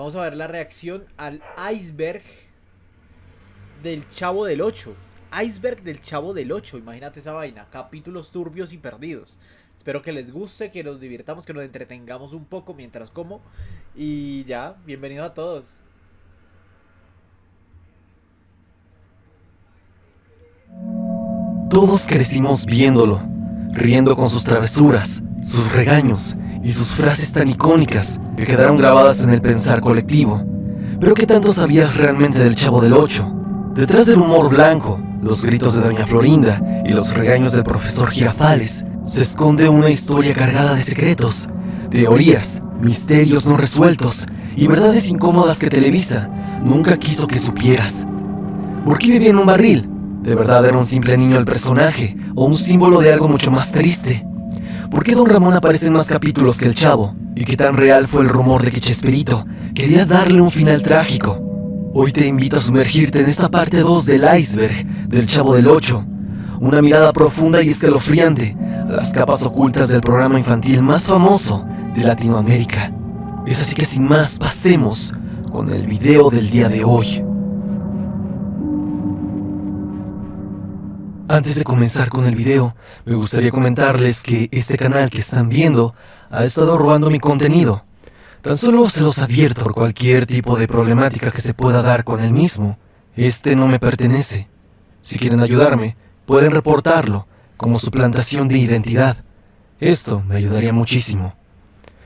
Vamos a ver la reacción al iceberg del Chavo del 8. Iceberg del Chavo del 8, imagínate esa vaina. Capítulos turbios y perdidos. Espero que les guste, que nos divirtamos, que nos entretengamos un poco mientras como. Y ya, bienvenidos a todos. Todos crecimos viéndolo, riendo con sus travesuras, sus regaños y sus frases tan icónicas que quedaron grabadas en el pensar colectivo. Pero ¿qué tanto sabías realmente del Chavo del Ocho? Detrás del humor blanco, los gritos de Doña Florinda y los regaños del profesor Girafales, se esconde una historia cargada de secretos, teorías, misterios no resueltos y verdades incómodas que Televisa nunca quiso que supieras. ¿Por qué vivía en un barril? ¿De verdad era un simple niño el personaje o un símbolo de algo mucho más triste? ¿Por qué Don Ramón aparece en más capítulos que el Chavo? ¿Y qué tan real fue el rumor de que Chespirito quería darle un final trágico? Hoy te invito a sumergirte en esta parte 2 del iceberg del Chavo del Ocho, una mirada profunda y escalofriante a las capas ocultas del programa infantil más famoso de Latinoamérica. Es así que sin más, pasemos con el video del día de hoy. Antes de comenzar con el video, me gustaría comentarles que este canal que están viendo ha estado robando mi contenido. Tan solo se los advierto por cualquier tipo de problemática que se pueda dar con el mismo. Este no me pertenece. Si quieren ayudarme, pueden reportarlo como suplantación de identidad. Esto me ayudaría muchísimo.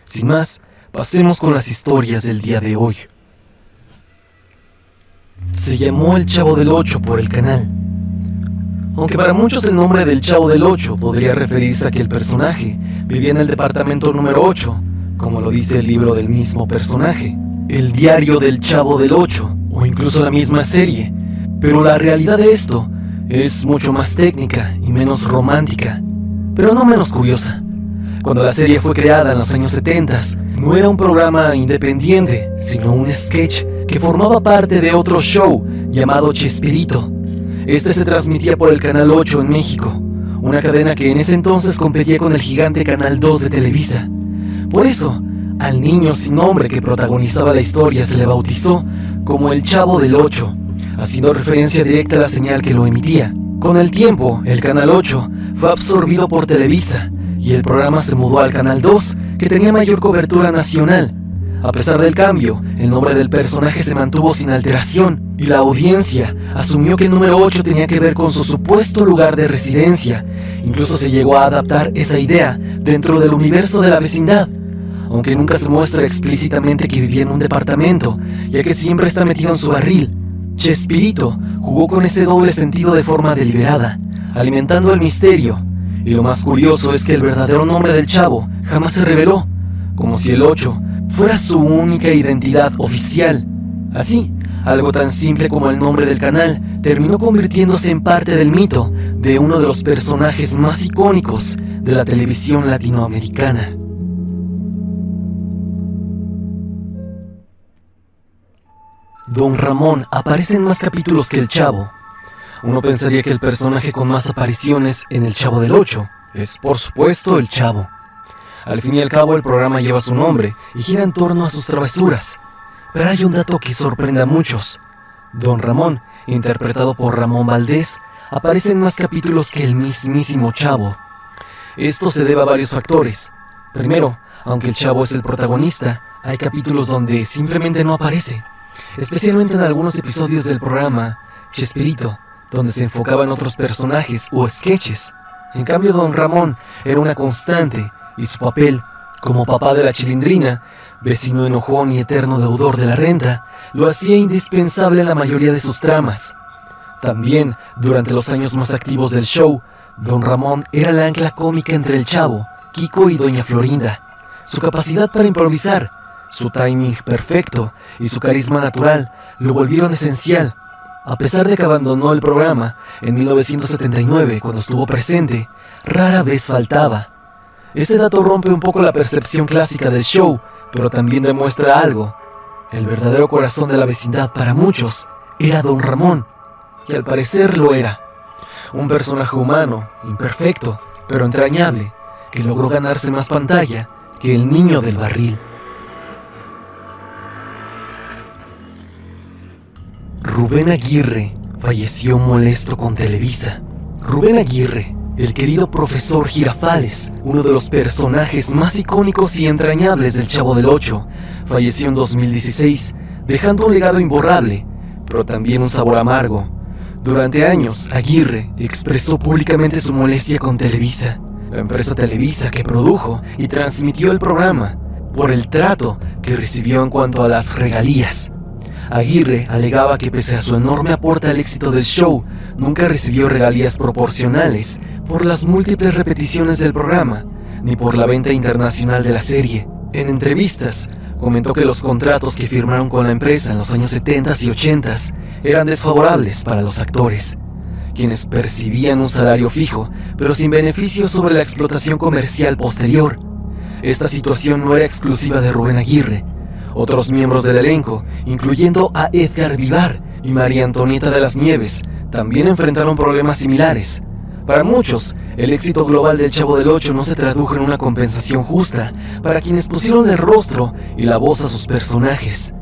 Sin más, pasemos con las historias del día de hoy. Se llamó El Chavo del Ocho por el canal. Aunque para muchos el nombre del Chavo del Ocho podría referirse a que el personaje vivía en el departamento número 8, como lo dice el libro del mismo personaje, el diario del Chavo del Ocho, o incluso la misma serie, pero la realidad de esto es mucho más técnica y menos romántica, pero no menos curiosa. Cuando la serie fue creada en los años 70, no era un programa independiente, sino un sketch que formaba parte de otro show llamado Chespirito. Este se transmitía por el Canal 8 en México, una cadena que en ese entonces competía con el gigante Canal 2 de Televisa. Por eso, al niño sin nombre que protagonizaba la historia se le bautizó como el Chavo del Ocho, haciendo referencia directa a la señal que lo emitía. Con el tiempo, el Canal 8 fue absorbido por Televisa y el programa se mudó al Canal 2, que tenía mayor cobertura nacional. A pesar del cambio, el nombre del personaje se mantuvo sin alteración y la audiencia asumió que el número 8 tenía que ver con su supuesto lugar de residencia. Incluso se llegó a adaptar esa idea dentro del universo de la vecindad, aunque nunca se muestra explícitamente que vivía en un departamento, ya que siempre está metido en su barril. Chespirito jugó con ese doble sentido de forma deliberada, alimentando el misterio, y lo más curioso es que el verdadero nombre del Chavo jamás se reveló, como si el 8 fuera su única identidad oficial. Así, algo tan simple como el nombre del canal terminó convirtiéndose en parte del mito de uno de los personajes más icónicos de la televisión latinoamericana. Don Ramón aparece en más capítulos que el Chavo. Uno pensaría que el personaje con más apariciones en el Chavo del Ocho es, por supuesto, el Chavo. Al fin y al cabo, el programa lleva su nombre y gira en torno a sus travesuras. Pero hay un dato que sorprende a muchos. Don Ramón, interpretado por Ramón Valdés, aparece en más capítulos que el mismísimo Chavo. Esto se debe a varios factores. Primero, aunque el Chavo es el protagonista, hay capítulos donde simplemente no aparece, especialmente en algunos episodios del programa Chespirito, donde se enfocaba en otros personajes o sketches. En cambio, Don Ramón era una constante, y su papel, como papá de la Chilindrina, vecino enojón y eterno deudor de la renta, lo hacía indispensable en la mayoría de sus tramas. También, durante los años más activos del show, Don Ramón era la ancla cómica entre el Chavo, Kiko y Doña Florinda. Su capacidad para improvisar, su timing perfecto y su carisma natural lo volvieron esencial. A pesar de que abandonó el programa en 1979, cuando estuvo presente, rara vez faltaba. Este dato rompe un poco la percepción clásica del show, pero también demuestra algo. El verdadero corazón de la vecindad para muchos era Don Ramón, y al parecer lo era. Un personaje humano, imperfecto, pero entrañable, que logró ganarse más pantalla que el niño del barril. Rubén Aguirre falleció molesto con Televisa. Rubén Aguirre, el querido profesor Girafales, uno de los personajes más icónicos y entrañables del Chavo del Ocho, falleció en 2016, dejando un legado imborrable, pero también un sabor amargo. Durante años, Aguirre expresó públicamente su molestia con Televisa, la empresa Televisa que produjo y transmitió el programa, por el trato que recibió en cuanto a las regalías. Aguirre alegaba que pese a su enorme aporte al éxito del show, nunca recibió regalías proporcionales por las múltiples repeticiones del programa, ni por la venta internacional de la serie. En entrevistas, comentó que los contratos que firmaron con la empresa en los años 70 y 80 eran desfavorables para los actores, quienes percibían un salario fijo, pero sin beneficios sobre la explotación comercial posterior. Esta situación no era exclusiva de Rubén Aguirre. Otros miembros del elenco, incluyendo a Edgar Vivar y María Antonieta de las Nieves, también enfrentaron problemas similares. Para muchos, el éxito global del Chavo del Ocho no se tradujo en una compensación justa para quienes pusieron el rostro y la voz a sus personajes.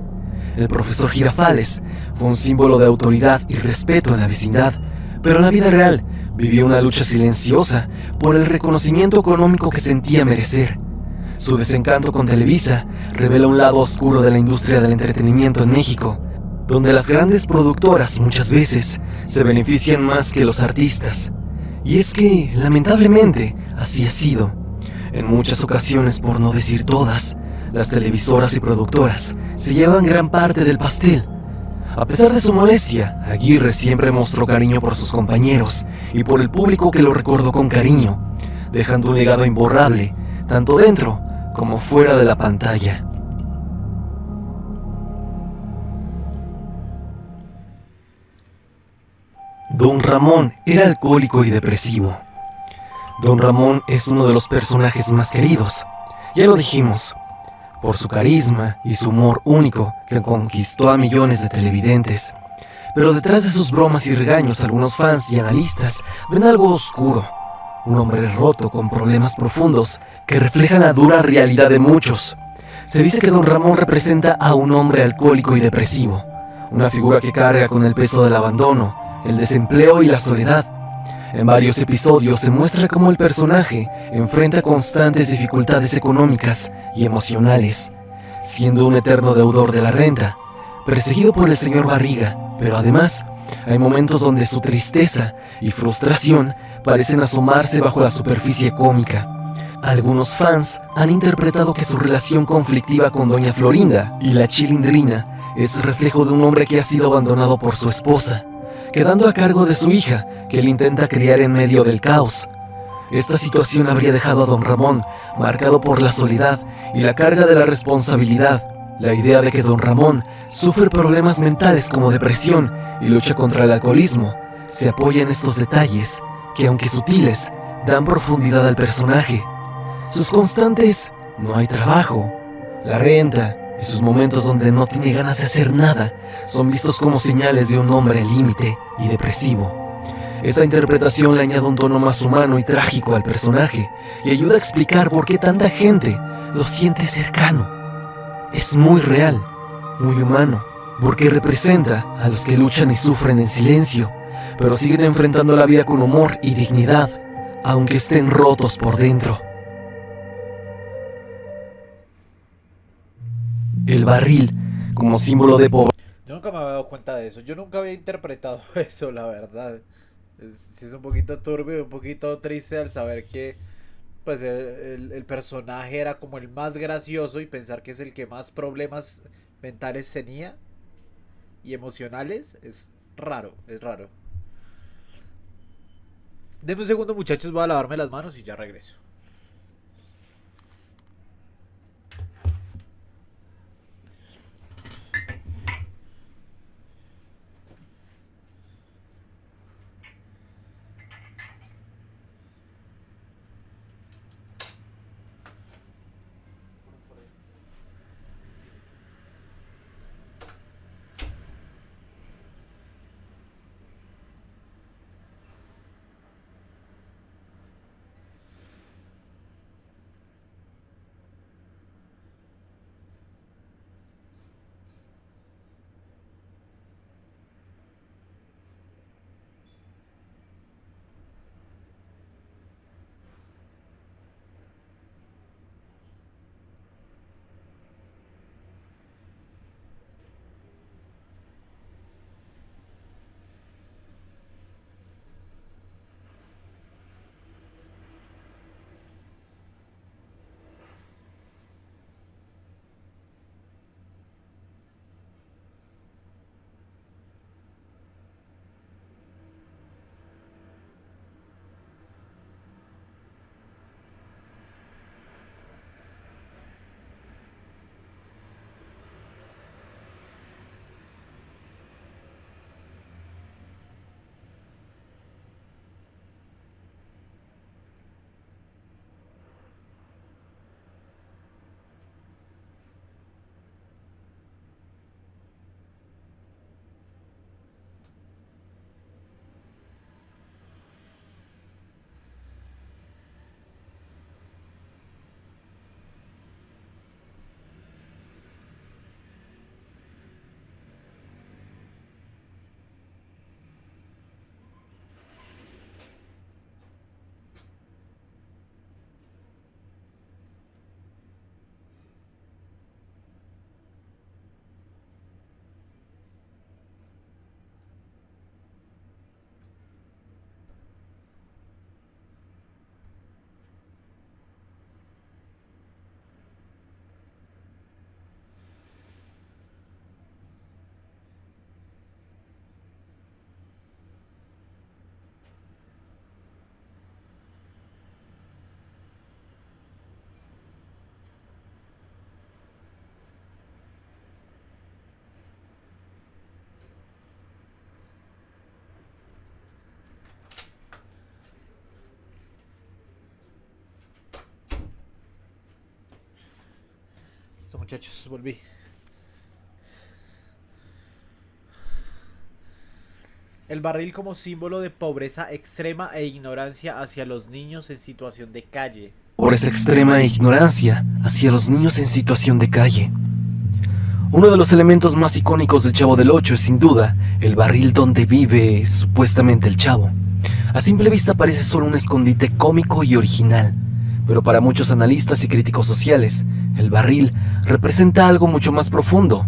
El profesor Girafales fue un símbolo de autoridad y respeto en la vecindad, pero en la vida real vivió una lucha silenciosa por el reconocimiento económico que sentía merecer. Su desencanto con Televisa revela un lado oscuro de la industria del entretenimiento en México, donde las grandes productoras muchas veces se benefician más que los artistas. Y es que, lamentablemente, así ha sido. En muchas ocasiones, por no decir todas, las televisoras y productoras se llevan gran parte del pastel. A pesar de su molestia, Aguirre siempre mostró cariño por sus compañeros y por el público que lo recordó con cariño, dejando un legado imborrable, tanto dentro como fuera de la pantalla. Don Ramón era alcohólico y depresivo. Don Ramón es uno de los personajes más queridos, ya lo dijimos, por su carisma y su humor único que conquistó a millones de televidentes. Pero detrás de sus bromas y regaños, algunos fans y analistas ven algo oscuro. Un hombre roto con problemas profundos que reflejan la dura realidad de muchos. Se dice que Don Ramón representa a un hombre alcohólico y depresivo, una figura que carga con el peso del abandono, el desempleo y la soledad. En varios episodios se muestra cómo el personaje enfrenta constantes dificultades económicas y emocionales, siendo un eterno deudor de la renta, perseguido por el señor Barriga, pero además hay momentos donde su tristeza y frustración parecen asomarse bajo la superficie cómica. Algunos fans han interpretado que su relación conflictiva con Doña Florinda y la Chilindrina es reflejo de un hombre que ha sido abandonado por su esposa, quedando a cargo de su hija, que él intenta criar en medio del caos. Esta situación habría dejado a Don Ramón marcado por la soledad y la carga de la responsabilidad. La idea de que Don Ramón sufre problemas mentales como depresión y lucha contra el alcoholismo se apoya en estos detalles que, aunque sutiles, dan profundidad al personaje. Sus constantes "no hay trabajo", la renta y sus momentos donde no tiene ganas de hacer nada son vistos como señales de un hombre al límite y depresivo. Esta interpretación le añade un tono más humano y trágico al personaje y ayuda a explicar por qué tanta gente lo siente cercano. Es muy real, muy humano, porque representa a los que luchan y sufren en silencio, pero siguen enfrentando la vida con humor y dignidad, aunque estén rotos por dentro. El barril, como símbolo de pobreza. Yo nunca me había dado cuenta de eso. Yo nunca había interpretado eso, la verdad. Sí es un poquito turbio, un poquito triste al saber que pues el personaje era como el más gracioso y pensar que es el que más problemas mentales tenía y emocionales. Es raro, es raro. Denme un segundo, muchachos, voy a lavarme las manos y ya regreso. Listo, muchachos, volví. El barril como símbolo de pobreza extrema e ignorancia hacia los niños en situación de calle. Pobreza extrema e ignorancia hacia los niños en situación de calle. Uno de los elementos más icónicos del Chavo del Ocho es sin duda el barril donde vive supuestamente el Chavo. A simple vista parece solo un escondite cómico y original, pero para muchos analistas y críticos sociales, el barril representa algo mucho más profundo: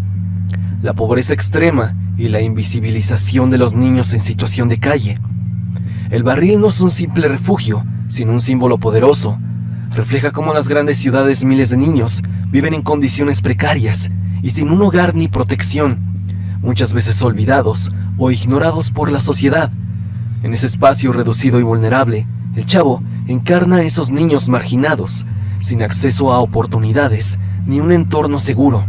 la pobreza extrema y la invisibilización de los niños en situación de calle. El barril no es un simple refugio, sino un símbolo poderoso. Refleja cómo en las grandes ciudades miles de niños viven en condiciones precarias y sin un hogar ni protección, muchas veces olvidados o ignorados por la sociedad. En ese espacio reducido y vulnerable, el Chavo encarna a esos niños marginados, sin acceso a oportunidades ni un entorno seguro.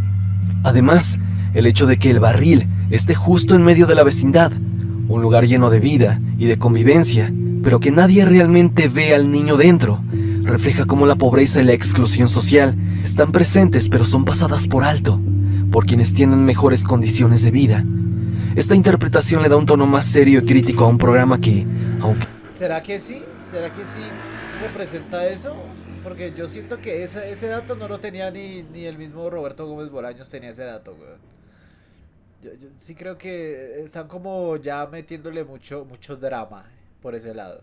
Además, el hecho de que el barril esté justo en medio de la vecindad, un lugar lleno de vida y de convivencia, pero que nadie realmente ve al niño dentro, refleja cómo la pobreza y la exclusión social están presentes pero son pasadas por alto por quienes tienen mejores condiciones de vida. Esta interpretación le da un tono más serio y crítico a un programa que, aunque... ¿Será que sí? ¿Será que sí representa eso? Porque yo siento que ese dato no lo tenía ni el mismo Roberto Gómez Bolaños tenía ese dato, weón. Yo sí creo que están como ya metiéndole mucho drama por ese lado.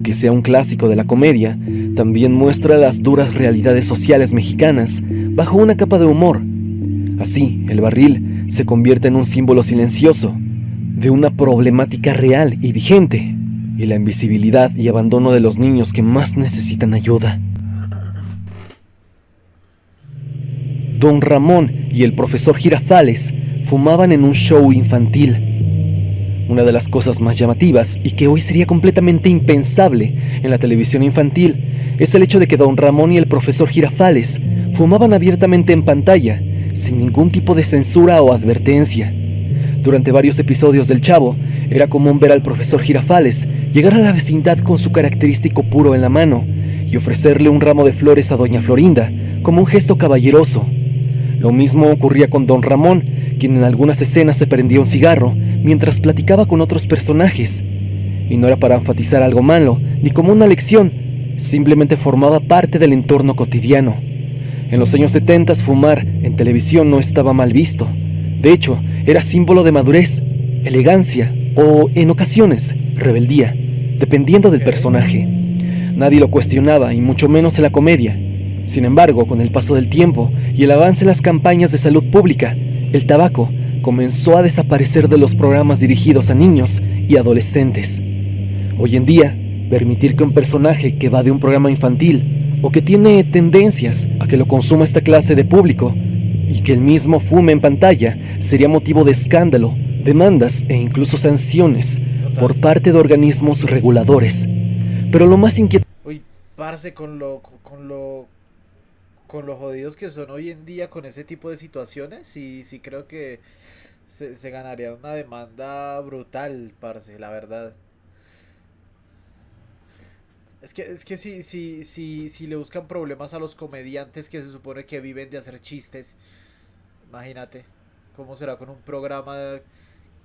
Que sea un clásico de la comedia, también muestra las duras realidades sociales mexicanas bajo una capa de humor. Así, el barril se convierte en un símbolo silencioso de una problemática real y vigente, y la invisibilidad y abandono de los niños que más necesitan ayuda. Don Ramón y el profesor Girafales fumaban en un show infantil. Una de las cosas más llamativas y que hoy sería completamente impensable en la televisión infantil es el hecho de que Don Ramón y el profesor Girafales fumaban abiertamente en pantalla, sin ningún tipo de censura o advertencia. Durante varios episodios del Chavo, era común ver al profesor Girafales llegar a la vecindad con su característico puro en la mano y ofrecerle un ramo de flores a doña Florinda como un gesto caballeroso. Lo mismo ocurría con Don Ramón, quien en algunas escenas se prendía un cigarro mientras platicaba con otros personajes. Y no era para enfatizar algo malo, ni como una lección, simplemente formaba parte del entorno cotidiano. En los años 70 fumar en televisión no estaba mal visto. De hecho, era símbolo de madurez, elegancia o, en ocasiones, rebeldía, dependiendo del personaje. Nadie lo cuestionaba, y mucho menos en la comedia. Sin embargo, con el paso del tiempo y el avance en las campañas de salud pública, el tabaco comenzó a desaparecer de los programas dirigidos a niños y adolescentes. Hoy en día, permitir que un personaje que va de un programa infantil o que tiene tendencias a que lo consuma esta clase de público y que el mismo fume en pantalla sería motivo de escándalo, demandas e incluso sanciones por parte de organismos reguladores. Pero lo más inquietante... Uy, parce, con lo jodidos que son hoy en día con ese tipo de situaciones, sí creo que se ganaría una demanda brutal, parce, la verdad. Es que si le buscan problemas a los comediantes que se supone que viven de hacer chistes, imagínate cómo será con un programa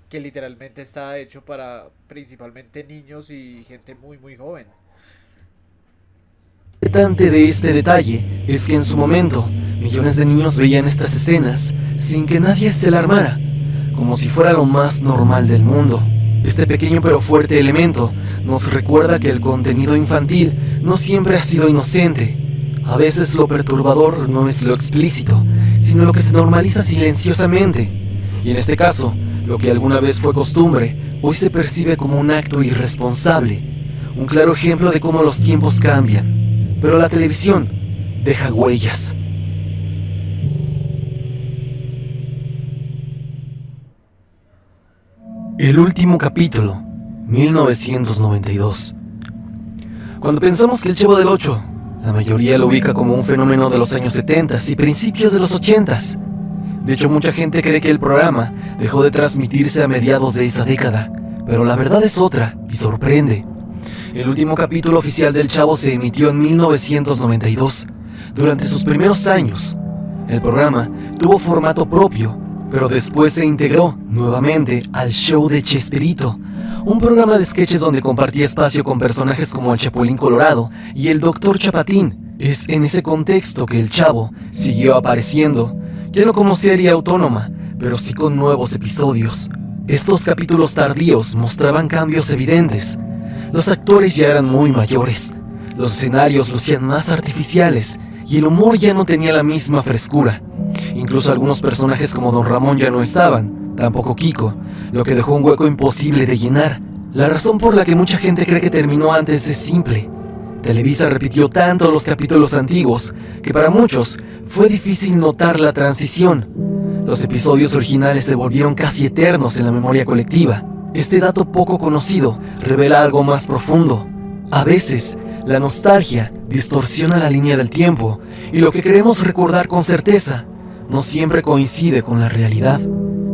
que literalmente está hecho para principalmente niños y gente muy joven. Lo importante de este detalle es que en su momento millones de niños veían estas escenas sin que nadie se alarmara, como si fuera lo más normal del mundo. Este pequeño pero fuerte elemento nos recuerda que el contenido infantil no siempre ha sido inocente. A veces lo perturbador no es lo explícito, sino lo que se normaliza silenciosamente. Y en este caso, lo que alguna vez fue costumbre, hoy se percibe como un acto irresponsable. Un claro ejemplo de cómo los tiempos cambian. Pero la televisión deja huellas. El último capítulo, 1992. Cuando pensamos que el Chavo del Ocho, la mayoría lo ubica como un fenómeno de los años 70 y principios de los 80. De hecho, mucha gente cree que el programa dejó de transmitirse a mediados de esa década, pero la verdad es otra y sorprende. El último capítulo oficial del Chavo se emitió en 1992. Durante sus primeros años, El programa tuvo formato propio, pero después se integró nuevamente al show de Chespirito, un programa de sketches donde compartía espacio con personajes como el Chapulín Colorado y el Dr. Chapatín. Es en ese contexto que el Chavo siguió apareciendo, ya no como serie autónoma, pero sí con nuevos episodios. Estos capítulos tardíos mostraban cambios evidentes. Los actores ya eran muy mayores, los escenarios lucían más artificiales y el humor ya no tenía la misma frescura. Incluso algunos personajes como Don Ramón ya no estaban, tampoco Kiko, lo que dejó un hueco imposible de llenar. La razón por la que mucha gente cree que terminó antes es simple. Televisa repitió tanto los capítulos antiguos que para muchos fue difícil notar la transición. Los episodios originales se volvieron casi eternos en la memoria colectiva. Este dato poco conocido revela algo más profundo. A veces, la nostalgia distorsiona la línea del tiempo y lo que queremos recordar con certeza no siempre coincide con la realidad.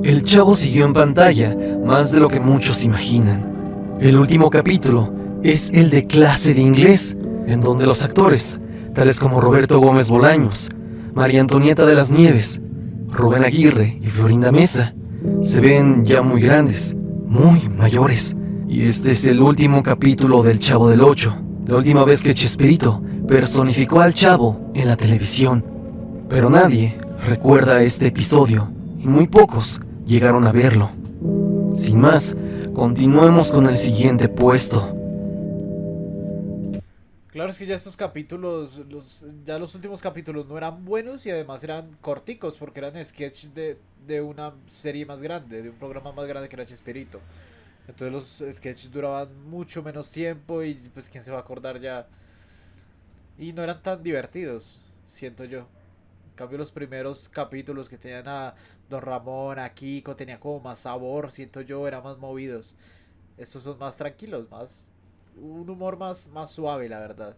El Chavo siguió en pantalla más de lo que muchos imaginan. El último capítulo es el de Clase de Inglés, en donde los actores, tales como Roberto Gómez Bolaños, María Antonieta de las Nieves, Rubén Aguirre y Florinda Mesa, se ven ya muy grandes, muy mayores. Y este es el último capítulo del Chavo del Ocho, la última vez que Chespirito personificó al Chavo en la televisión. Pero nadie recuerda este episodio, y muy pocos llegaron a verlo. Sin más, continuemos con el siguiente puesto. Claro, es que ya estos capítulos, los últimos capítulos no eran buenos y además eran corticos porque eran sketches de una serie más grande, de un programa más grande que era Chespirito. Entonces los sketches duraban mucho menos tiempo y pues quién se va a acordar ya. Y no eran tan divertidos, siento yo. En cambio los primeros capítulos que tenían a Don Ramón, a Kiko, tenía como más sabor, siento yo, eran más movidos. Estos son más tranquilos, más un humor más suave, la verdad.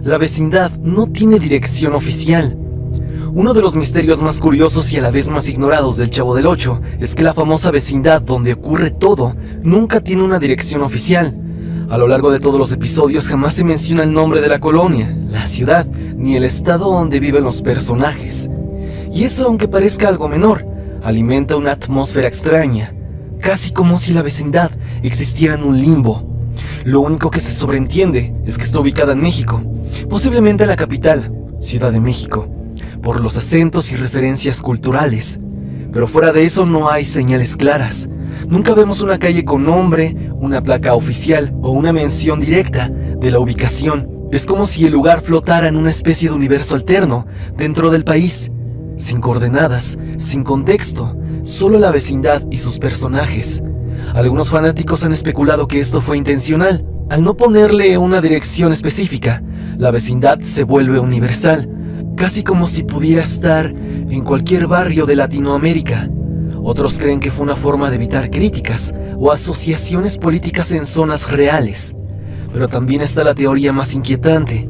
La vecindad no tiene dirección oficial. Uno de los misterios más curiosos y a la vez más ignorados del Chavo del Ocho es que la famosa vecindad donde ocurre todo nunca tiene una dirección oficial. A lo largo de todos los episodios jamás se menciona el nombre de la colonia, la ciudad, ni el estado donde viven los personajes. Y eso, aunque parezca algo menor, alimenta una atmósfera extraña, casi como si la vecindad existiera en un limbo. Lo único que se sobreentiende es que está ubicada en México, posiblemente en la capital, Ciudad de México, por los acentos y referencias culturales. Pero fuera de eso no hay señales claras. Nunca vemos una calle con nombre, una placa oficial o una mención directa de la ubicación. Es como si el lugar flotara en una especie de universo alterno dentro del país, sin coordenadas, sin contexto, solo la vecindad y sus personajes. Algunos fanáticos han especulado que esto fue intencional. Al no ponerle una dirección específica, la vecindad se vuelve universal, casi como si pudiera estar en cualquier barrio de Latinoamérica. Otros creen que fue una forma de evitar críticas o asociaciones políticas en zonas reales. Pero también está la teoría más inquietante,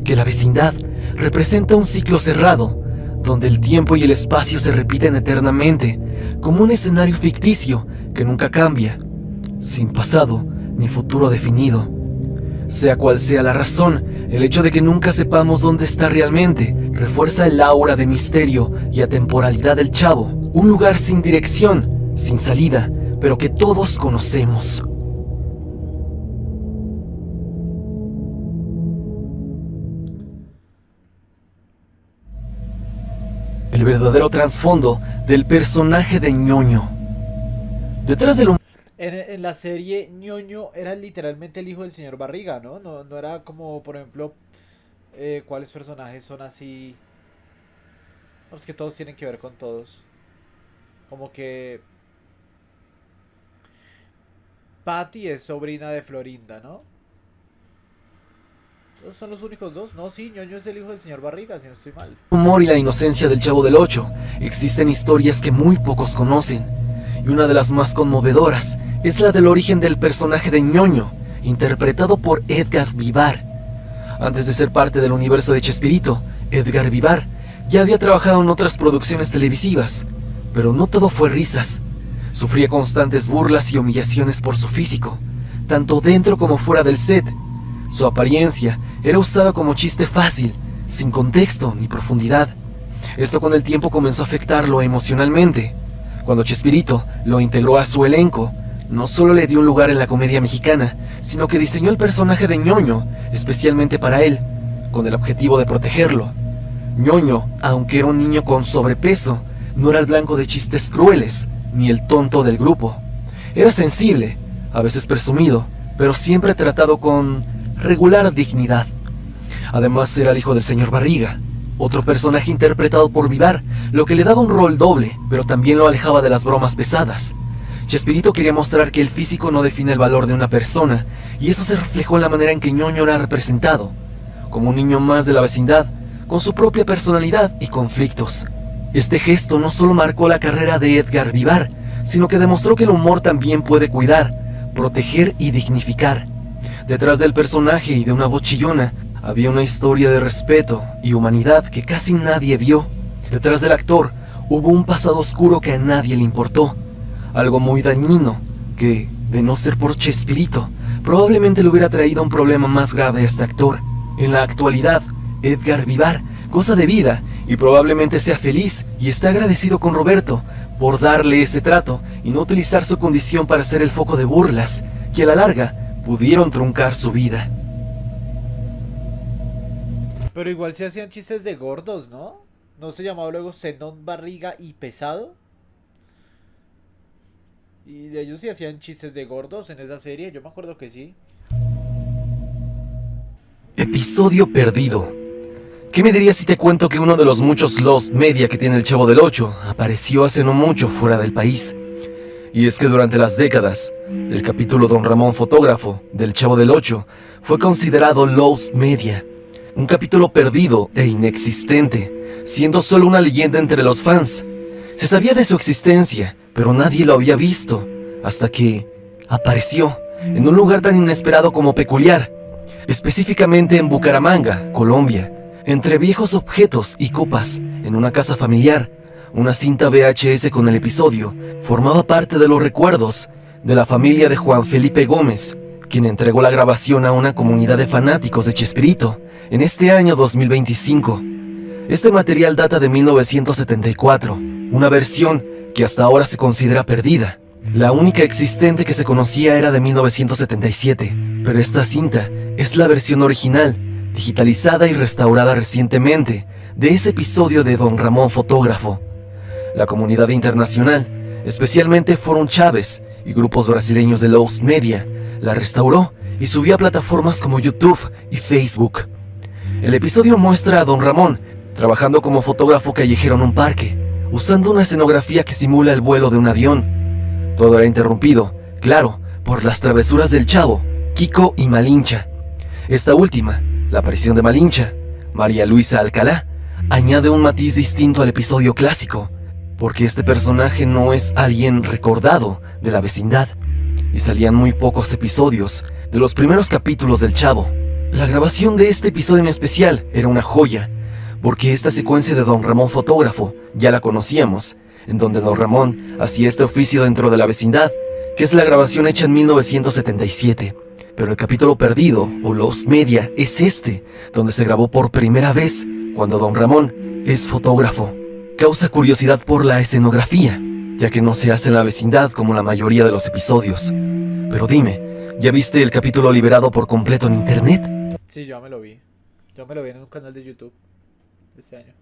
que la vecindad representa un ciclo cerrado, donde el tiempo y el espacio se repiten eternamente, como un escenario ficticio que nunca cambia, sin pasado ni futuro definido. Sea cual sea la razón, el hecho de que nunca sepamos dónde está realmente refuerza el aura de misterio y atemporalidad del Chavo, un lugar sin dirección, sin salida, pero que todos conocemos. El verdadero trasfondo del personaje de Ñoño. Detrás del En la serie, Ñoño era literalmente el hijo del señor Barriga, ¿no? No era como, por ejemplo, cuáles personajes son así. No, es que todos tienen que ver con todos. Como que Patty es sobrina de Florinda, ¿no? Esos son los únicos dos. No, sí, Ñoño es el hijo del señor Barriga, si no estoy mal. humor y la inocencia del Chavo del Ocho, existen historias que muy pocos conocen. Y una de las más conmovedoras es la del origen del personaje de Ñoño, interpretado por Edgar Vivar. Antes de ser parte del universo de Chespirito, Edgar Vivar ya había trabajado en otras producciones televisivas, pero no todo fue risas. Sufría constantes burlas y humillaciones por su físico, tanto dentro como fuera del set. Su apariencia era usada como chiste fácil, sin contexto ni profundidad. Esto con el tiempo comenzó a afectarlo emocionalmente. Cuando Chespirito lo integró a su elenco, no solo le dio un lugar en la comedia mexicana, sino que diseñó el personaje de Ñoño especialmente para él, con el objetivo de protegerlo. Ñoño, aunque era un niño con sobrepeso, no era el blanco de chistes crueles, ni el tonto del grupo. Era sensible, a veces presumido, pero siempre tratado con regular dignidad. Además era el hijo del señor Barriga, otro personaje interpretado por Vivar, lo que le daba un rol doble, pero también lo alejaba de las bromas pesadas. Chespirito quería mostrar que el físico no define el valor de una persona, y eso se reflejó en la manera en que Ñoño era representado, como un niño más de la vecindad, con su propia personalidad y conflictos. Este gesto no solo marcó la carrera de Edgar Vivar, sino que demostró que el humor también puede cuidar, proteger y dignificar. Detrás del personaje y de una voz chillona, había una historia de respeto y humanidad que casi nadie vio. Detrás del actor, hubo un pasado oscuro que a nadie le importó. Algo muy dañino, que, de no ser por Chespirito, probablemente le hubiera traído un problema más grave a este actor. En la actualidad, Edgar Vivar goza de vida y probablemente sea feliz y está agradecido con Roberto por darle ese trato y no utilizar su condición para ser el foco de burlas que a la larga pudieron truncar su vida. Pero igual se hacían chistes de gordos, ¿no? ¿No se llamaba luego Zenón, Barriga y Pesado? Y ellos sí hacían chistes de gordos en esa serie, yo me acuerdo que sí. Episodio perdido. ¿Qué me dirías si te cuento que uno de los muchos Lost Media que tiene el Chavo del Ocho apareció hace no mucho fuera del país? Y es que durante las décadas, el capítulo Don Ramón Fotógrafo del Chavo del Ocho fue considerado Lost Media, un capítulo perdido e inexistente, siendo solo una leyenda entre los fans. Se sabía de su existencia, pero nadie lo había visto, hasta que apareció en un lugar tan inesperado como peculiar, específicamente en Bucaramanga, Colombia, entre viejos objetos y copas, en una casa familiar. Una cinta VHS con el episodio formaba parte de los recuerdos de la familia de Juan Felipe Gómez, quien entregó la grabación a una comunidad de fanáticos de Chespirito en este año 2025. Este material data de 1974, una versión que hasta ahora se considera perdida. La única existente que se conocía era de 1977, pero esta cinta es la versión original, digitalizada y restaurada recientemente, de ese episodio de Don Ramón Fotógrafo. La comunidad internacional, especialmente Forum Chávez y grupos brasileños de Lost Media, la restauró y subió a plataformas como YouTube y Facebook. El episodio muestra a Don Ramón trabajando como fotógrafo callejero en un parque, usando una escenografía que simula el vuelo de un avión. Todo era interrumpido, claro, por las travesuras del Chavo, Kiko y Malincha. Esta última, la aparición de Malincha, María Luisa Alcalá, añade un matiz distinto al episodio clásico, porque este personaje no es alguien recordado de la vecindad, y salían muy pocos episodios de los primeros capítulos del Chavo. La grabación de este episodio en especial era una joya, porque esta secuencia de Don Ramón Fotógrafo ya la conocíamos, en donde Don Ramón hacía este oficio dentro de la vecindad, que es la grabación hecha en 1977. Pero el capítulo perdido, o Lost Media, es este, donde se grabó por primera vez, cuando Don Ramón es fotógrafo. Causa curiosidad por la escenografía, ya que no se hace en la vecindad como la mayoría de los episodios. Pero dime, ¿ya viste el capítulo liberado por completo en internet? Sí, yo me lo vi. Yo me lo vi en un canal de YouTube este año.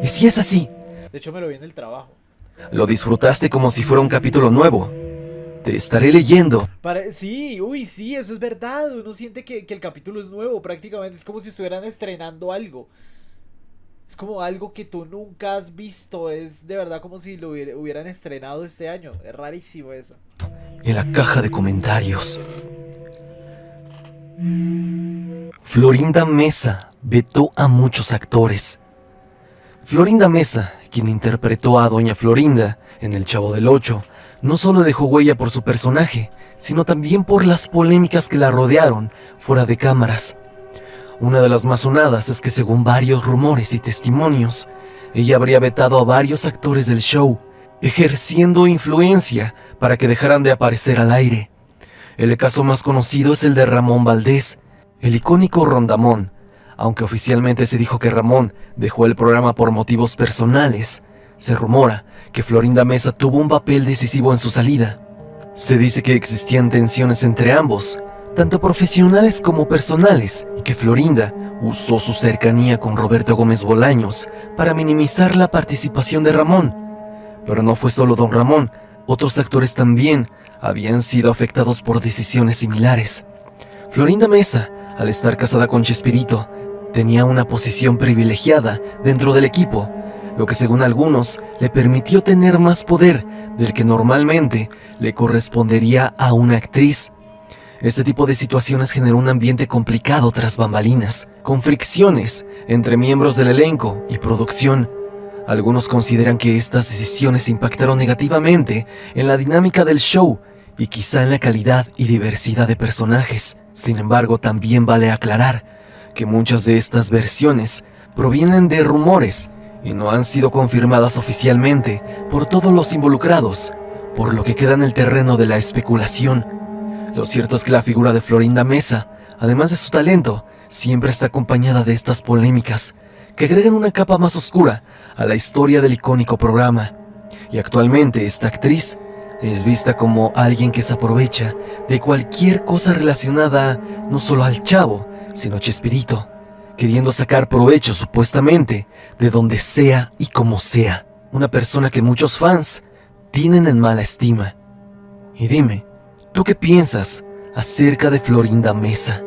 Y si es así, De hecho, me lo vi en el trabajo. lo disfrutaste como si fuera un capítulo nuevo. Te estaré leyendo. Sí, uy, sí, eso es verdad. Uno siente que el capítulo es nuevo prácticamente. Es como si estuvieran estrenando algo. Es como algo que tú nunca has visto. Es de verdad como si lo hubieran estrenado este año. Es rarísimo eso. En la caja de comentarios. Florinda Mesa vetó a muchos actores. Florinda Mesa, quien interpretó a Doña Florinda en El Chavo del Ocho, no solo dejó huella por su personaje, sino también por las polémicas que la rodearon fuera de cámaras. Una de las más sonadas es que, según varios rumores y testimonios, ella habría vetado a varios actores del show, ejerciendo influencia para que dejaran de aparecer al aire. El caso más conocido es el de Ramón Valdés, El icónico Rondamón, aunque oficialmente se dijo que Ramón dejó el programa por motivos personales, se rumora que Florinda Meza tuvo un papel decisivo en su salida. Se dice que existían tensiones entre ambos, tanto profesionales como personales, y que Florinda usó su cercanía con Roberto Gómez Bolaños para minimizar la participación de Ramón. Pero no fue solo don Ramón, otros actores también habían sido afectados por decisiones similares. Florinda Meza, al estar casada con Chespirito, tenía una posición privilegiada dentro del equipo, lo que según algunos le permitió tener más poder del que normalmente le correspondería a una actriz. Este tipo de situaciones generó un ambiente complicado tras bambalinas, con fricciones entre miembros del elenco y producción. Algunos consideran que estas decisiones impactaron negativamente en la dinámica del show y quizá en la calidad y diversidad de personajes. Sin embargo, también vale aclarar que muchas de estas versiones provienen de rumores y no han sido confirmadas oficialmente por todos los involucrados, por lo que queda en el terreno de la especulación. Lo cierto es que la figura de Florinda Meza, además de su talento, siempre está acompañada de estas polémicas que agregan una capa más oscura a la historia del icónico programa. Y actualmente esta actriz es vista como alguien que se aprovecha de cualquier cosa relacionada no solo al Chavo, sino a Chespirito, queriendo sacar provecho supuestamente de donde sea y como sea. Una persona que muchos fans tienen en mala estima. Y dime, ¿tú qué piensas acerca de Florinda Meza?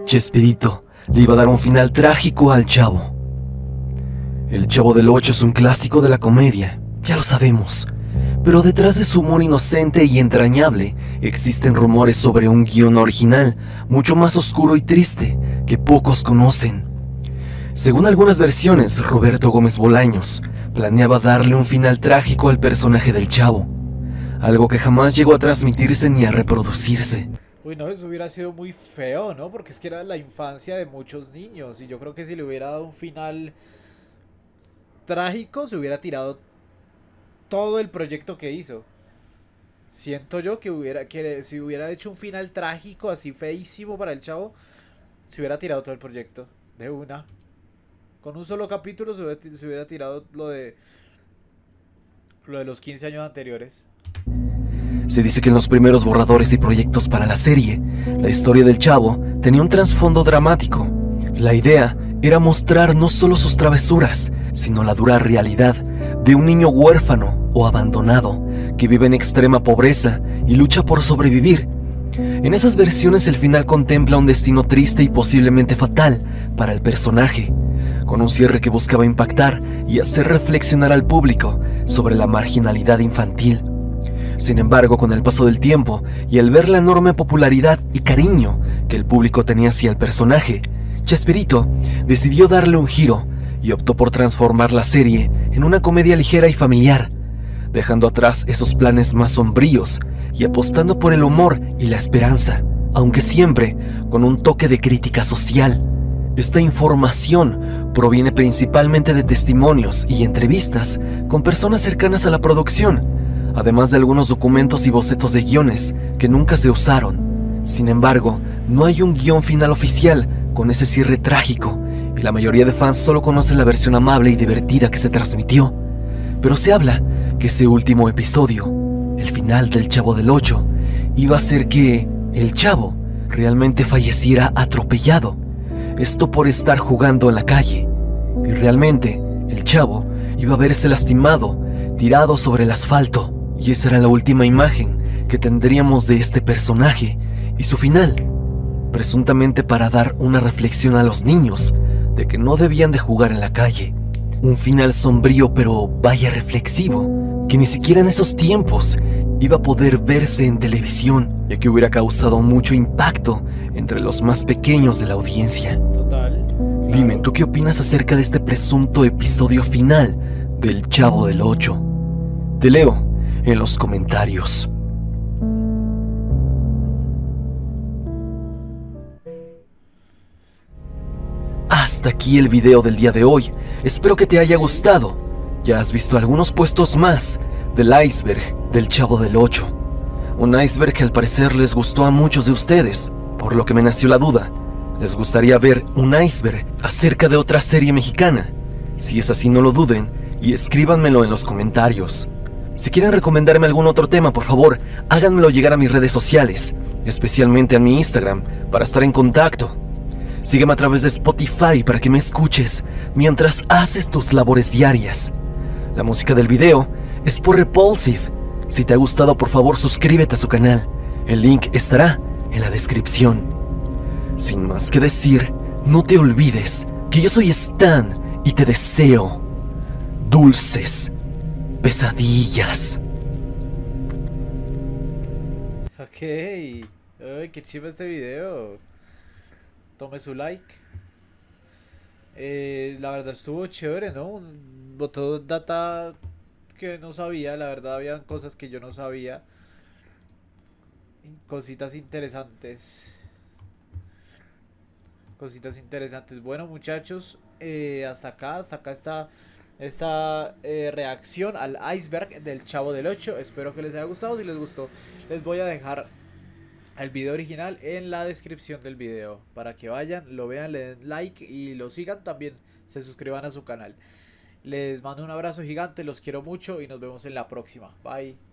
Chespirito le iba a dar un final trágico al Chavo. El Chavo del Ocho es un clásico de la comedia, ya lo sabemos. Pero detrás de su humor inocente y entrañable existen rumores sobre un guión original mucho más oscuro y triste que pocos conocen. Según algunas versiones, Roberto Gómez Bolaños planeaba darle un final trágico al personaje del Chavo, algo que jamás llegó a transmitirse ni a reproducirse. Uy, no, eso hubiera sido muy feo, ¿no? Porque es que era la infancia de muchos niños y yo creo que si le hubiera dado un final trágico se hubiera tirado todo el proyecto que hizo. Siento yo que si hubiera hecho un final trágico así feísimo para el Chavo, se hubiera tirado todo el proyecto de una. Con un solo capítulo se hubiera tirado lo de los 15 años anteriores. Se dice que en los primeros borradores y proyectos para la serie, la historia del Chavo tenía un trasfondo dramático. La idea era mostrar no solo sus travesuras, sino la dura realidad de un niño huérfano o abandonado que vive en extrema pobreza y lucha por sobrevivir. En esas versiones el final contempla un destino triste y posiblemente fatal para el personaje, con un cierre que buscaba impactar y hacer reflexionar al público sobre la marginalidad infantil. Sin embargo, con el paso del tiempo y al ver la enorme popularidad y cariño que el público tenía hacia el personaje, Chespirito decidió darle un giro y optó por transformar la serie en una comedia ligera y familiar, dejando atrás esos planes más sombríos y apostando por el humor y la esperanza, aunque siempre con un toque de crítica social. Esta información proviene principalmente de testimonios y entrevistas con personas cercanas a la producción, además de algunos documentos y bocetos de guiones que nunca se usaron. Sin embargo, no hay un guión final oficial con ese cierre trágico, y la mayoría de fans solo conocen la versión amable y divertida que se transmitió. Pero se habla que ese último episodio, el final del Chavo del Ocho, iba a hacer que el Chavo realmente falleciera atropellado, esto por estar jugando en la calle, y realmente el Chavo iba a verse lastimado, tirado sobre el asfalto. Y esa era la última imagen que tendríamos de este personaje y su final, presuntamente para dar una reflexión a los niños de que no debían de jugar en la calle. Un final sombrío pero vaya reflexivo, que ni siquiera en esos tiempos iba a poder verse en televisión, ya que hubiera causado mucho impacto entre los más pequeños de la audiencia. Total. Claro. Dime, ¿tú qué opinas acerca de este presunto episodio final del Chavo del Ocho? Te leo en los comentarios. Hasta aquí el video del día de hoy. Espero que te haya gustado. Ya has visto algunos puestos más del iceberg del Chavo del Ocho. Un iceberg que al parecer les gustó a muchos de ustedes. por lo que me nació la duda. ¿Les gustaría ver un iceberg acerca de otra serie mexicana? Si es así, no lo duden y escríbanmelo en los comentarios. Si quieren recomendarme algún otro tema, por favor, háganmelo llegar a mis redes sociales, especialmente a mi Instagram, para estar en contacto. Sígueme a través de Spotify para que me escuches mientras haces tus labores diarias. La música del video es por Repulsive. Si te ha gustado, por favor, suscríbete a su canal. El link estará en la descripción. Sin más que decir, no te olvides que yo soy Stan y te deseo dulces pesadillas. Ok. Ay, qué chido este video. Tome su like. La verdad estuvo chévere, ¿no? Botó data que no sabía. La verdad habían cosas que yo no sabía. Cositas interesantes. Cositas interesantes. Bueno, muchachos, hasta acá está esta reacción al iceberg del Chavo del 8. Espero que les haya gustado. Si les gustó, les voy a dejar el video original en la descripción del video para que vayan, lo vean, le den like y lo sigan también. Se suscriban a su canal. Les mando un abrazo gigante, los quiero mucho y nos vemos en la próxima. Bye.